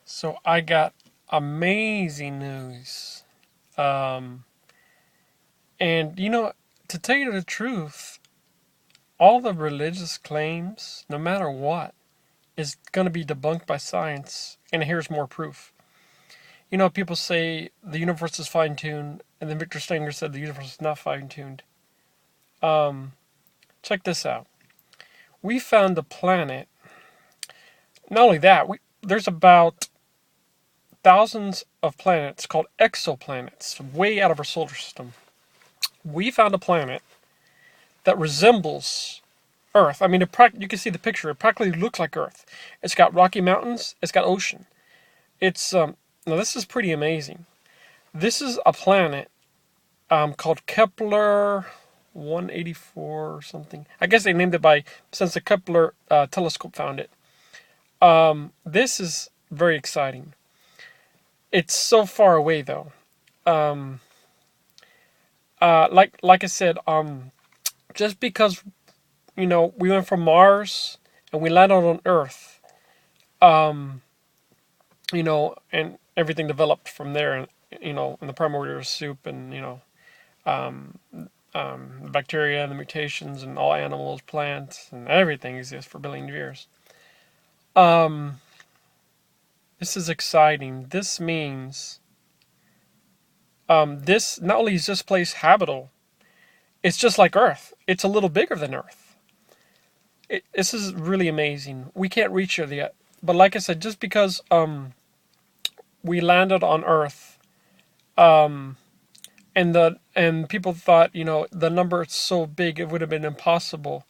So I got amazing news. Um, and to tell you the truth, all the religious claims, no matter what, is going to be debunked by science. And here's more proof. People say the universe is fine tuned, and then Victor Stenger said the universe is not fine tuned. Um, Check this out. We found a planet. Not only that, there's about thousands of planets called exoplanets, way out of our solar system. We found a planet that resembles Earth. I mean, you can see the picture. It practically looks like Earth. It's got rocky mountains. It's got ocean. It's Now this is pretty amazing. This is a planet called Kepler 184 or something. I guess they named it since the Kepler telescope found it. This is very exciting. It's so far away though. Um, like I said, just because we went from Mars and we landed on Earth, um, and everything developed from there, and in the primordial soup, and um, the bacteria and the mutations and all animals, plants, and everything exists for billions of years. Um, this is exciting. This means this not only is this place habitable, it's just like Earth. It's a little bigger than Earth. This is really amazing. We can't reach it yet, but like I said, just because we landed on Earth, um, and people thought the number is so big it would have been impossible.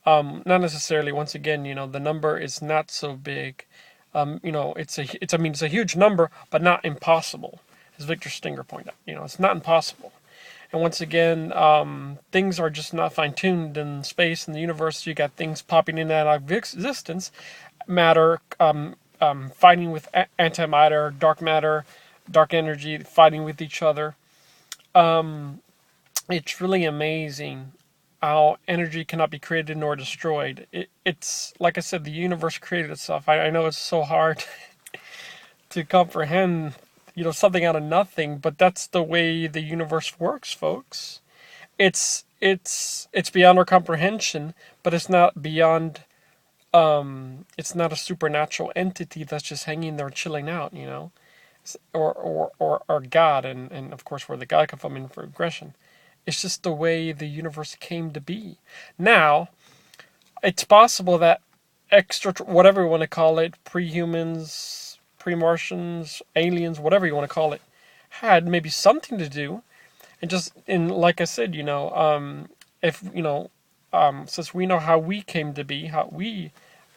Not necessarily. Once again, the number is not so big. It's a huge number, but not impossible, as Victor Stinger pointed out. It's not impossible. And once again, things are just not fine tuned in space and the universe. You got things popping in and out of existence, matter fighting with antimatter, dark energy fighting with each other. Um, it's really amazing how energy cannot be created nor destroyed. It's like I said, the universe created itself. I know it's so hard to comprehend, something out of nothing, but that's the way the universe works, folks. It's beyond our comprehension, but it's not beyond. It's not a supernatural entity that's just hanging there chilling out, or God, and of course where the God come from in regression. It's just the way the universe came to be. Now, it's possible that whatever you want to call it, pre-humans, pre-Martians, aliens, whatever you want to call it, had maybe something to do. And like I said, if, since we know how we came to be, how we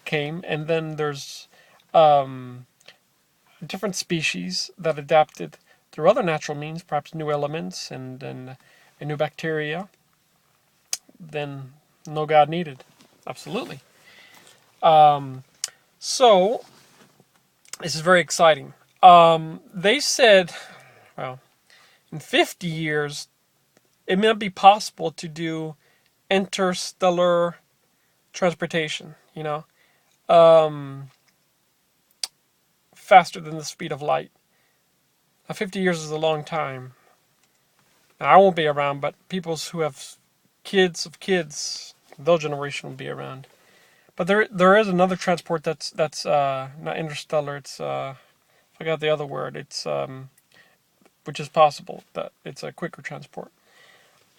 came, and then there's um, different species that adapted through other natural means, perhaps new elements and new bacteria, then no God needed. Absolutely. Um, so this is very exciting. They said, well, in 50 years, it may not be possible to do interstellar transportation, um, faster than the speed of light. Now, 50 years is a long time. Now, I won't be around, but people who have kids of kids, their generation will be around. But there is another transport that's not interstellar. It's I forgot the other word. It's which is possible. That it's a quicker transport.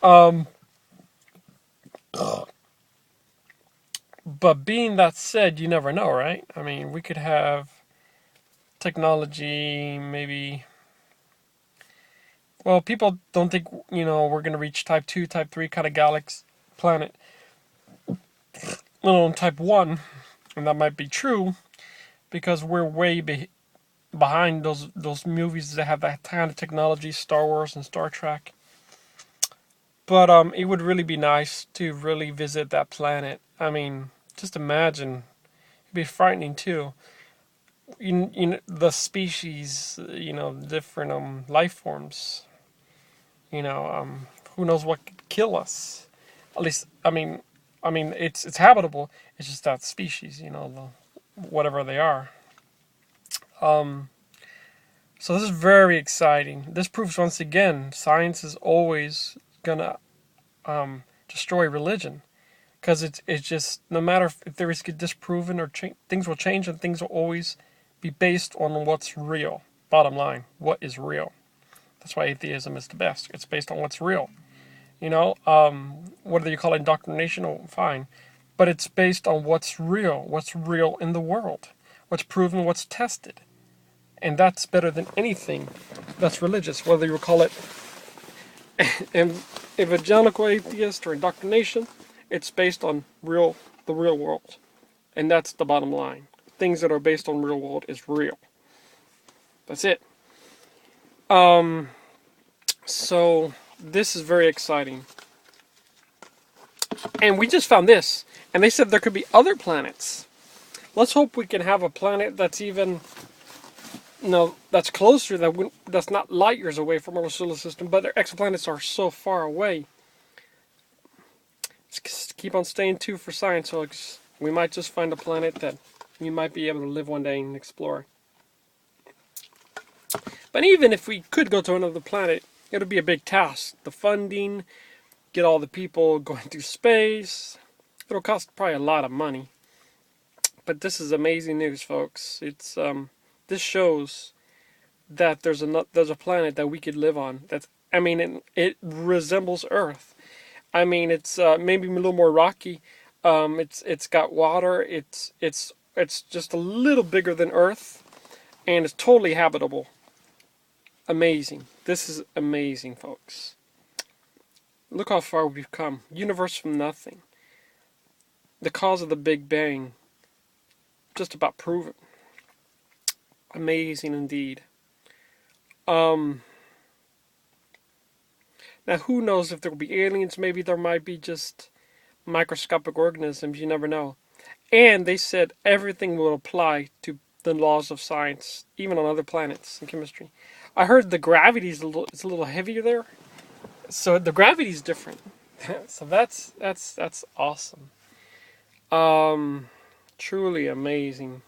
Um, but being that said, you never know, right? I mean, we could have technology maybe. Well, people don't think we're gonna reach Type 2, Type 3 kind of galaxy planet. Let alone Type 1, and that might be true because we're way behind those movies that have that kind of technology, Star Wars and Star Trek. But it would really be nice to really visit that planet. I mean, just imagine. It'd be frightening too. The species, different life forms. Who knows what could kill us? At least, I mean, it's habitable. It's just that species, whatever they are. Um, so this is very exciting. This proves once again science is always gonna destroy religion, because it's just no matter if theories get disproven or things will change, and things will always be based on what's real. Bottom line, what is real. That's why atheism is the best. It's based on what's real. You know, whether you call it indoctrination, or fine, but it's based on what's real in the world, what's proven, what's tested, and that's better than anything that's religious. Whether you call it evangelical atheist or indoctrination, it's based on the real world, and that's the bottom line. Things that are based on real world is real. That's it. So this is very exciting. And we just found this. And they said there could be other planets. Let's hope we can have a planet that's even, that's closer, that's not light years away from our solar system, but their exoplanets are so far away. Just keep on staying tuned for science, folks. We might just find a planet that we might be able to live one day and explore. But even if we could go to another planet, it would be a big task. The funding, get all the people going through space. It'll cost probably a lot of money. But this is amazing news, folks. It's this shows that there's a planet that we could live on. It resembles Earth. I mean, it's maybe a little more rocky. It's got water. It's just a little bigger than Earth, and it's totally habitable. Amazing. This is amazing, folks. Look how far we've come. Universe from nothing. The cause of the Big Bang. Just about proven. Amazing indeed. Now who knows if there will be aliens? Maybe there might be just microscopic organisms. You never know. And they said everything will apply to the laws of science, even on other planets in chemistry. I heard the gravity is a little heavier there, so the gravity is different. So that's awesome. Truly amazing.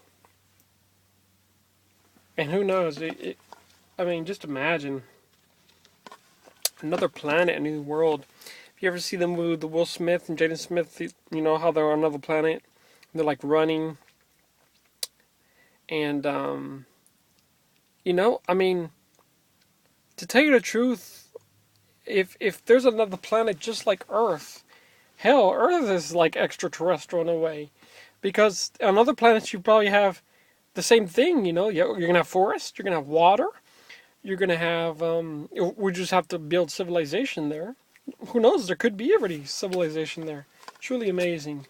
And who knows? Just imagine another planet, a new world. If you ever see the movie, the Will Smith and Jaden Smith, you know how they're on another planet, and they're like running, and to tell you the truth, if there's another planet just like Earth, hell, Earth is like extraterrestrial in a way, because on other planets you probably have the same thing. You're gonna have forest, you're gonna have water, you're gonna have. We just have to build civilization there. Who knows? There could be already civilization there. Truly amazing.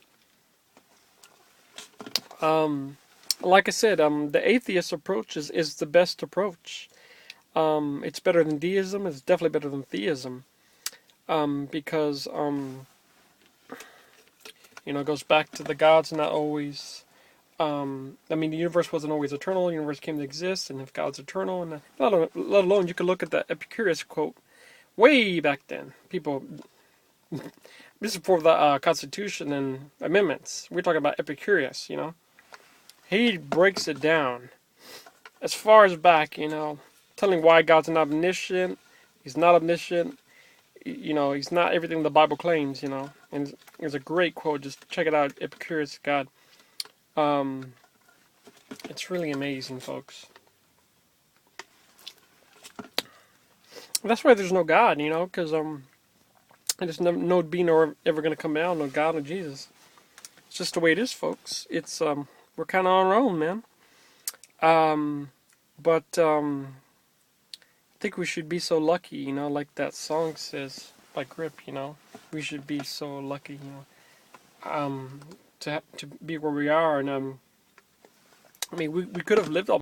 Like I said, the atheist approach is the best approach. It's better than deism. It's definitely better than theism. Because it goes back to the gods not always. The universe wasn't always eternal. The universe came to exist, and if God's eternal, and let alone you could look at the Epicurus quote way back then. People, this is before the Constitution and amendments. We're talking about Epicurus. He breaks it down as far as back. Telling why God's not omniscient. He's not omniscient. He's not everything the Bible claims. And there's a great quote. Just check it out. Epicurus God. It's really amazing, folks. That's why there's no God, because there's no being ever going to come down, no God, no Jesus. It's just the way it is, folks. It's we're kind of on our own, man. But I think we should be so lucky, like that song says by Grip. We should be so lucky, to be where we are, and we could have lived all